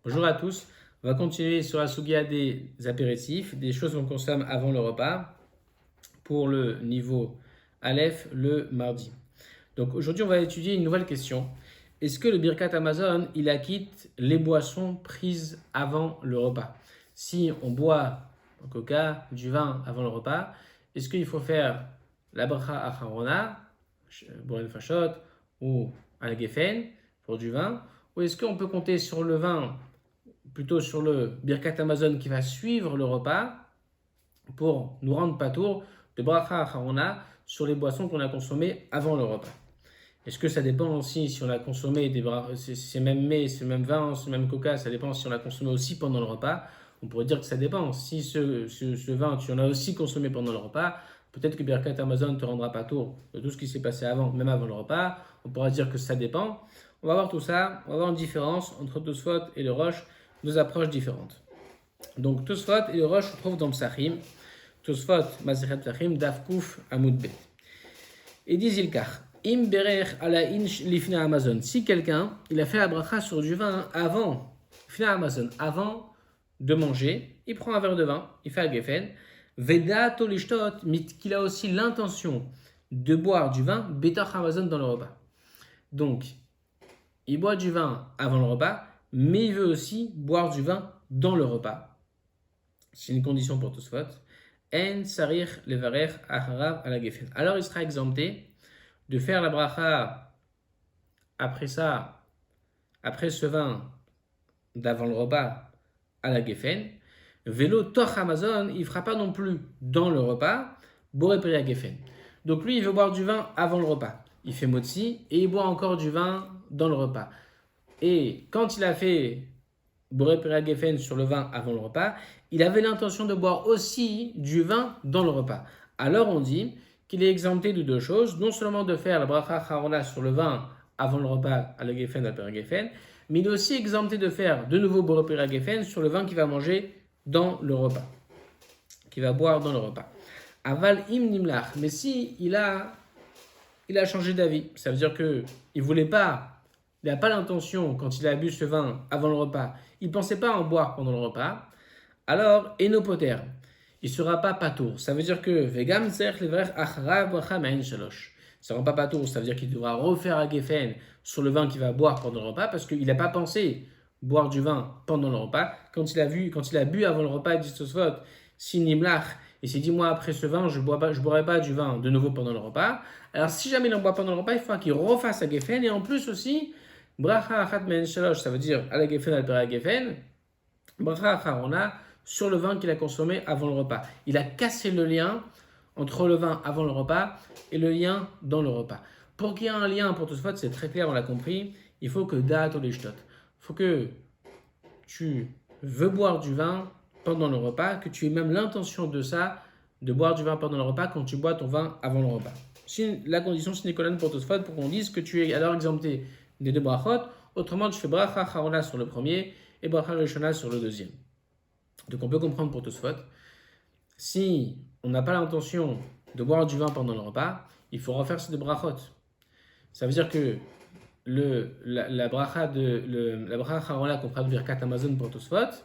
Bonjour à tous, on va continuer sur la sugia des apéritifs, des choses qu'on consomme avant le repas, pour le niveau Aleph le mardi. Donc aujourd'hui on va étudier une nouvelle question. Est-ce que le Birkat Amazon, il acquitte les boissons prises avant le repas? Si on boit un coca, du vin avant le repas, est-ce qu'il faut faire la bracha acharona, boren fashot, ou un gefen pour du vin? Ou est-ce qu'on peut compter sur le vin, plutôt sur le Birkat Amazon qui va suivre le repas pour nous rendre patour de bracha acharona sur les boissons qu'on a consommées avant le repas? Est-ce que ça dépend aussi si on a consommé ces mêmes mets, ce même vin, ce même coca, ça dépend si on l'a consommé aussi pendant le repas? On pourrait dire que ça dépend. Si ce vin, tu en as aussi consommé pendant le repas, peut-être que Birkat Amazon te rendra pas tour de tout ce qui s'est passé avant, même avant le repas. On pourra dire que ça dépend. On va voir tout ça, on va voir une différence entre Tosfot et le Rosh, deux approches différentes. Donc Tosfot et le Rosh se trouvent dans Psachim. Tosfot, Masechet Psachim, Dafkouf, Amoud Bet. Et dit Zilkar. Si quelqu'un il a fait la bracha sur du vin avant avant de manger, il prend un verre de vin, il fait un gefen, vedato lishtot, qu'il a aussi l'intention de boire du vin betach Amazon dans le repas. Donc, il boit du vin avant le repas, mais il veut aussi boire du vin dans le repas. C'est une condition pour Tosfot. En sarir levarer acharav ala gefen. Alors il sera exempté de faire la bracha après ce vin d'avant le repas à la gefen. Vélo toch Amazon, il ne fera pas non plus dans le repas, boré à gefen. Donc lui, il veut boire du vin avant le repas. Il fait motzi et il boit encore du vin dans le repas. Et quand il a fait boré à gefen sur le vin avant le repas, il avait l'intention de boire aussi du vin dans le repas. Alors on dit qu'il est exempté de deux choses, non seulement de faire la bracha charona sur le vin avant le repas à la gefen, à la gefen, mais il est aussi exempté de faire de nouveau boré à gefen sur le vin qu'il va manger dans le repas, qu'il va boire dans le repas. Aval im nimlach, mais si il a changé d'avis, ça veut dire que il n'a pas l'intention quand il a bu ce vin avant le repas, il ne pensait pas en boire pendant le repas, alors enopoter, il ne sera pas patour. Ça veut dire que vegam tzerch levarech acharav bracha ma'en shalosh. Ça ne sera pas patour, ça veut dire qu'il devra refaire un gefen sur le vin qu'il va boire pendant le repas parce qu'il n'a pas pensé boire du vin pendant le repas. Quand il a bu avant le repas, il dit Tosfot, si nimlach, et s'il dit moi après ce vin, je ne boirai pas du vin de nouveau pendant le repas. Alors si jamais il en boit pendant le repas, il faudra qu'il refasse un gefen et en plus aussi, bracha achat ma'en shalosh, ça veut dire à la gefen, à la gefen, bracha acharona, sur le vin qu'il a consommé avant le repas. Il a cassé le lien entre le vin avant le repas et le lien dans le repas. Pour qu'il y ait un lien pour Tosfot, c'est très clair, on l'a compris, il faut que da'at ou lishtot. Il faut que tu veux boire du vin pendant le repas, que tu aies même l'intention de ça, de boire du vin pendant le repas quand tu bois ton vin avant le repas. Si la condition sine qua non pour Tosfot, pour qu'on dise que tu es alors exempté des deux brachot, autrement tu fais bracha charona sur le premier et bracha rishona sur le deuxième. Donc on peut comprendre pour Tosfot, si on n'a pas l'intention de boire du vin pendant le repas, il faut refaire ces deux brachot. Ça veut dire que la bracha charona qu'on fera de Birkat Amazon pour Tosfot,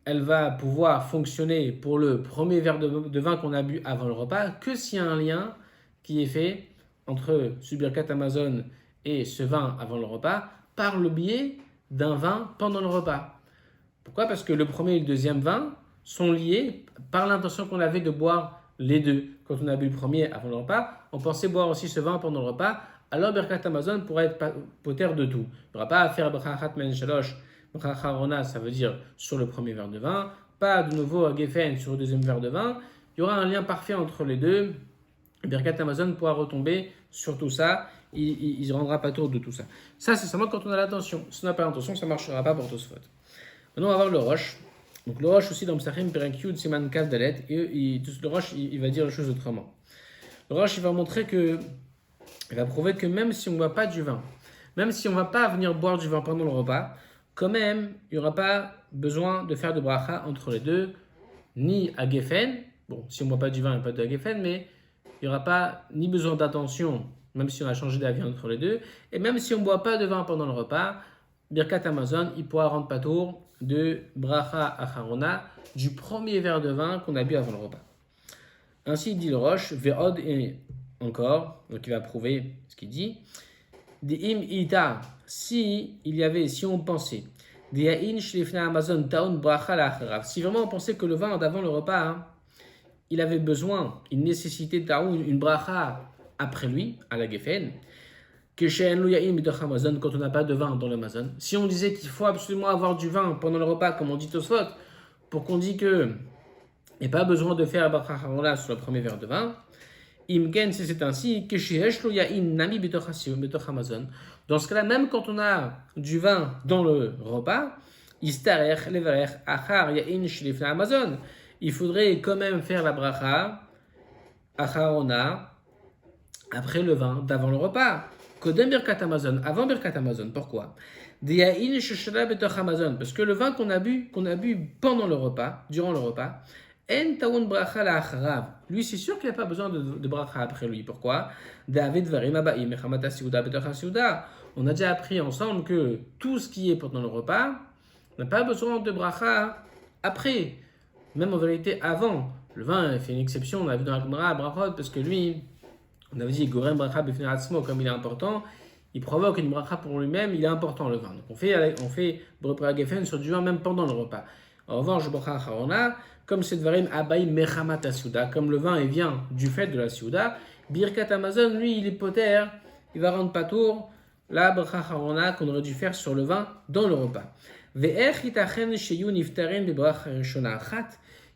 elle va pouvoir fonctionner pour le premier verre de vin qu'on a bu avant le repas que s'il y a un lien qui est fait entre ce Birkat Amazon et ce vin avant le repas par le biais d'un vin pendant le repas. Pourquoi? Parce que le premier et le deuxième vin sont liés par l'intention qu'on avait de boire les deux. Quand on a bu le premier avant le repas, on pensait boire aussi ce vin pendant le repas. Alors Birkat Amazon pourrait être poter de tout. Il n'y aura pas à faire Brachat Men Shalosh, Bracha Charona, ça veut dire sur le premier verre de vin. Pas de nouveau à Gefen sur le deuxième verre de vin. Il y aura un lien parfait entre les deux. Birkat Amazon pourra retomber sur tout ça. Il ne rendra pas tour de tout ça. Ça, c'est seulement quand on a l'intention. Si on n'a pas l'intention, ça ne marchera pas pour Tosfot. Maintenant, on va voir le Rosh. Donc, le Rosh aussi dans Psachim, Perek Yud, Siman Kav Dalet. Et le Rosh, il va dire les choses autrement. Le Rosh, il va montrer que, il va prouver que même si on ne boit pas du vin, même si on ne va pas venir boire du vin pendant le repas, quand même, il n'y aura pas besoin de faire de bracha entre les deux, ni à Gefen. Bon, si on ne boit pas du vin, il n'y a pas de Gefen, mais il n'y aura pas ni besoin d'attention, même si on a changé d'avis entre les deux. Et même si on ne boit pas de vin pendant le repas, Birkat Amazon, il pourra rendre patour de Bracha Acharona, du premier verre de vin qu'on a bu avant le repas. Ainsi dit le Roche, Ve'od et encore, donc il va prouver ce qu'il dit. De'im ita, si on pensait, De'ain shlifna Amazon taun bracha la'acharav, si vraiment on pensait que le vin d'avant le repas, hein, il avait besoin, il nécessitait taun, une bracha après lui, à la gefen, que chez Enloyaim bitoch Amazon, quand on n'a pas de vin dans l'Amazon. Si on disait qu'il faut absolument avoir du vin pendant le repas, comme on dit Tosfot, pour qu'on dise que il n'y a pas besoin de faire bracha acharona sur le premier verre de vin, Imken, c'est ainsi que chez Enloyaim nami bitoch Amazon. Dans ce cas-là, même quand on a du vin dans le repas, Istarech levarech achar yain shlifna Amazon, il faudrait quand même faire la bracha acharona après le vin d'avant le repas. Kodem Birkat Amazon, avant Birkat Amazon. Pourquoi? Parce que le vin qu'on a bu pendant le repas, durant le repas, En taoun bracha la'acharav. Lui, c'est sûr qu'il n'a pas besoin de bracha après lui. Pourquoi? David varim abaim mechamata siuda betocha siuda. On a déjà appris ensemble que tout ce qui est pendant le repas n'a pas besoin de bracha après. Même en vérité, avant. Le vin fait une exception, on a vu dans la Gemara brachot, parce que lui, on avait dit Gorem bracha b'fnei atzmo, comme il est important, il provoque une bracha pour lui-même, il est important le vin. Donc on fait Boré Geffen sur du vin même pendant le repas. En revanche, bracha acharona, comme c'est dvarim abaim mechamat asouda, comme le vin vient du fait de la siouda, Birkat Amazon, lui, il est poter, il va rendre patour la bracha acharona qu'on aurait dû faire sur le vin dans le repas. Ve'ech itachen sheyu niftarin bebracha rishona achat.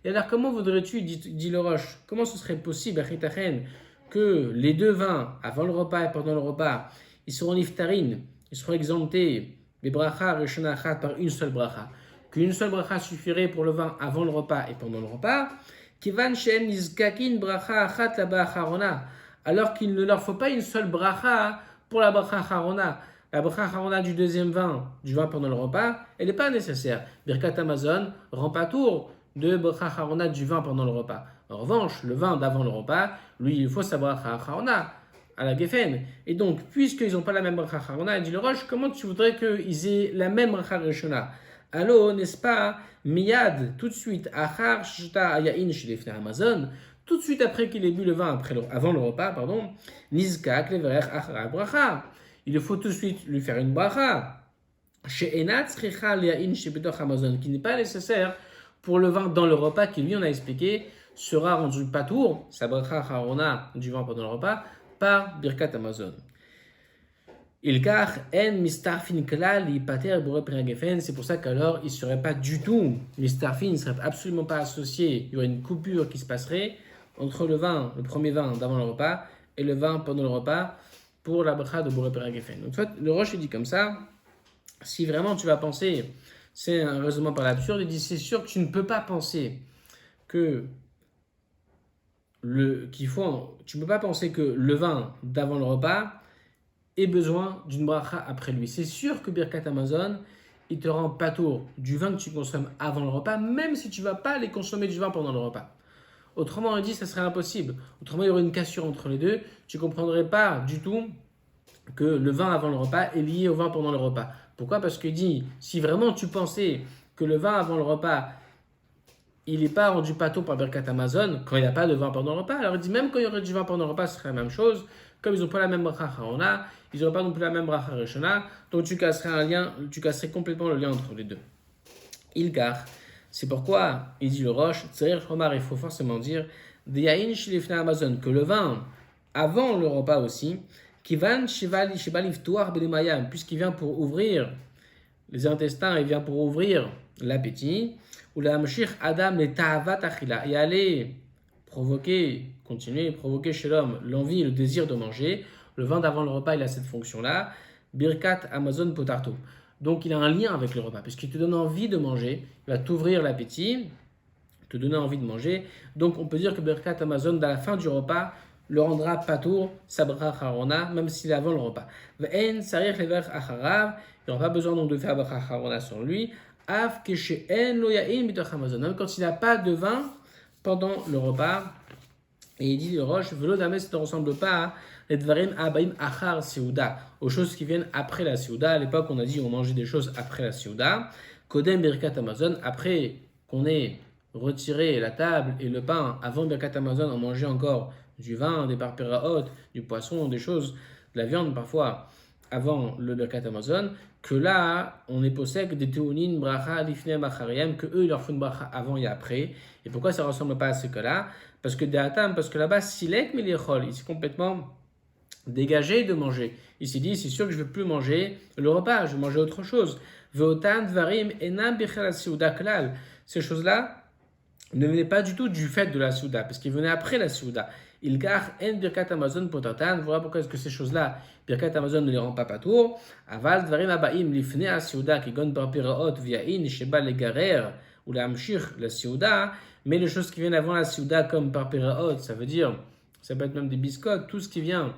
Et alors, comment voudrais-tu, dit le Roche, comment ce serait possible, que les deux vins, avant le repas et pendant le repas, ils seront niftarin, ils seront exemptés, les bracha rishona achat, par une seule bracha, qu'une seule bracha suffirait pour le vin avant le repas et pendant le repas, kivan she'en nizkakin bracha achat la ba'acharona, alors qu'il ne leur faut pas une seule bracha pour la bracha acharona. La bracha acharona du deuxième vin, du vin pendant le repas, elle n'est pas nécessaire. Birkat Amazon rend pas tour de bracha acharona du vin pendant le repas. En revanche, le vin d'avant le repas, lui, il faut sa bracha acharona à la geffen. Et donc, puisqu'ils n'ont pas la même bracha acharona, dit le Roche, comment tu voudrais qu'ils aient la même bracha rishona? Alors, n'est-ce pas, miyad, tout de suite, achar shta yain shlifnei Amazon, tout de suite après qu'il ait bu le vin avant le repas, pardon, nizkak leverech achar bracha. Il faut tout de suite lui faire une bracha. She'enat tzricha yain shebetoch Amazon, qui n'est pas nécessaire pour le vin dans le repas, qui lui, on a expliqué, sera rendu patour, sa bracha acharona du vin pendant le repas, par Birkat Amazon. Ilkar en mistarfin klal ipater boré priagefen, c'est pour ça qu'alors il ne serait pas du tout, mistarfin ne serait absolument pas associé, il y aurait une coupure qui se passerait entre le premier vin d'avant le repas, et le vin pendant le repas pour la bracha de boré priagefen. Donc en fait, le Roche dit comme ça, si vraiment tu vas penser, c'est un raisonnement par l'absurde, il dit c'est sûr que tu ne peux pas penser que tu ne peux pas penser que le vin d'avant le repas ait besoin d'une bracha après lui. C'est sûr que Birkat Amazon, il te rend patour du vin que tu consommes avant le repas, même si tu ne vas pas aller consommer du vin pendant le repas. Autrement, on dit ça serait impossible. Autrement, il y aurait une cassure entre les deux. Tu ne comprendrais pas du tout que le vin avant le repas est lié au vin pendant le repas. Pourquoi? Parce qu'il dit, si vraiment tu pensais que le vin avant le repas il n'est pas rendu pâteau par Birkat Amazon quand il n'y a pas de vin pendant le repas. Alors il dit même quand il y aurait du vin pendant le repas, ce serait la même chose. Comme ils n'ont pas la même bracha acharona, ils n'auraient pas non plus la même bracha rishona, donc tu casserais complètement le lien entre les deux. Ilgar, c'est pourquoi, il dit le Roche, il faut forcément dire, Amazon, que le vin avant le repas aussi, puisqu'il vient pour ouvrir les intestins, il vient pour ouvrir l'appétit, ou la mshir adam les ta'avat achila, et aller provoquer chez l'homme l'envie et le désir de manger. Le vin d'avant le repas, il a cette fonction-là. Birkat Amazon potarto. Donc il a un lien avec le repas, puisqu'il te donne envie de manger, il va t'ouvrir l'appétit, te donner envie de manger. Donc on peut dire que Birkat Amazon, à la fin du repas, le rendra patour, sabra charona, même s'il est avant le repas. Ve'en sarich lever acharav, il n'aura pas besoin donc de faire bracha charona sur lui. Av keshe'en lo ya'in bitoch Amazon, même quand il n'a pas de vin pendant le repas, Et il dit le Roche, Velo Dames ne ressemble pas à les Dvarim Abaim Achar Seuda, aux choses qui viennent après la Seuda. À l'époque, on a dit on mangeait des choses après la Seuda. Kodem Birkat Amazon, après qu'on ait retiré la table et le pain, avant Birkat Amazon, on mangeait encore du vin, des parpéraot, du poisson, des choses, de la viande parfois, avant le Birkat Amazon, que là, on est possède des Théonines, Bracha, Lifnei Machariam, que eux, ils leur font une bracha avant et après. Et pourquoi ça ne ressemble pas à ce cas-là? Parce que là-bas, Silek Milichol, il s'est complètement dégagé de manger. Il s'est dit, c'est sûr que je ne veux plus manger le repas, je vais manger autre chose. Veotan Dvarim Enam Bichel Seuda Klal. Ces choses-là ne venaient pas du tout du fait de la Souda, parce qu'ils venaient après la Souda. Il gar en Birkat Amazon potatan. Voilà pourquoi est-ce que ces choses-là, Birkat Amazon ne les rend pas patour. Aval Dvarim Abaim Lifnei Souda qui gon par piraot v'yain sheba legarer ou la amshir la Souda. Mais les choses qui viennent avant la Souda comme par piraot, ça veut dire, ça peut être même des biscottes, tout ce qui vient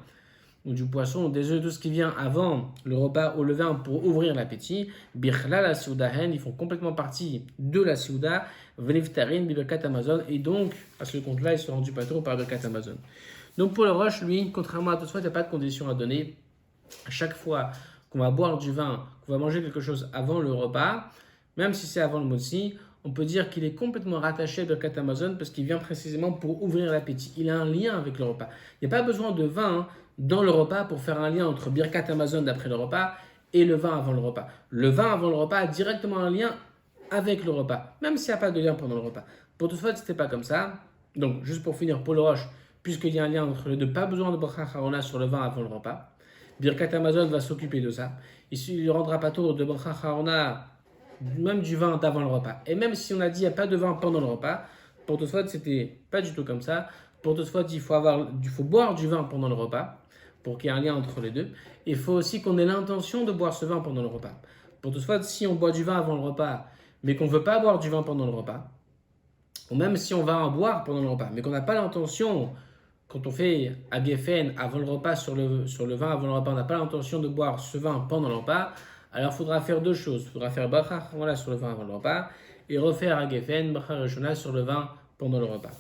ou du poisson, des œufs, tout ce qui vient avant le repas au levain pour ouvrir l'appétit, Bichla la Soudahen, ils font complètement partie de la Souda, Veniftarin, Birkat Amazon, et donc, à ce compte-là, ils sont rendus patron par Birkat Amazon. Donc pour le Roche, lui, contrairement à tout ça, il n'y a pas de condition à donner. À chaque fois qu'on va boire du vin, qu'on va manger quelque chose avant le repas, même si c'est avant le Motsi, on peut dire qu'il est complètement rattaché à Birkat Amazon parce qu'il vient précisément pour ouvrir l'appétit. Il a un lien avec le repas. Il n'y a pas besoin de vin dans le repas pour faire un lien entre Birkat Amazon d'après le repas et le vin avant le repas. Le vin avant le repas a directement un lien avec le repas, même s'il n'y a pas de lien pendant le repas. Pour toute fois, ce n'était pas comme ça. Donc, juste pour finir, pour le Roche, puisqu'il y a un lien entre les deux, pas besoin de Bracha Harona sur le vin avant le repas. Birkat Amazon va s'occuper de ça. Il ne rendra pas tour de Bracha Harona, même du vin d'avant le repas. Et même si on a dit qu'il n'y a pas de vin pendant le repas, pour toute fois, c'était pas du tout comme ça. Pour toute fois, il faut boire du vin pendant le repas, pour qu'il y ait un lien entre les deux. Il faut aussi qu'on ait l'intention de boire ce vin pendant le repas. Pour toutefois, si on boit du vin avant le repas, mais qu'on ne veut pas boire du vin pendant le repas, ou même si on va en boire pendant le repas, mais qu'on n'a pas l'intention, quand on fait à Geffen avant le repas sur le vin avant le repas, on n'a pas l'intention de boire ce vin pendant le repas, alors il faudra faire deux choses. Il faudra faire Bracha voilà, sur le vin avant le repas, et refaire à Geffen, Bracha Rishona sur le vin pendant le repas.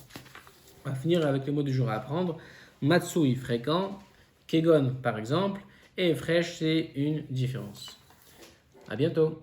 On va finir avec le mot du jour à apprendre. Matsui fréquent, Kegon par exemple, et fraîche c'est une différence. À bientôt.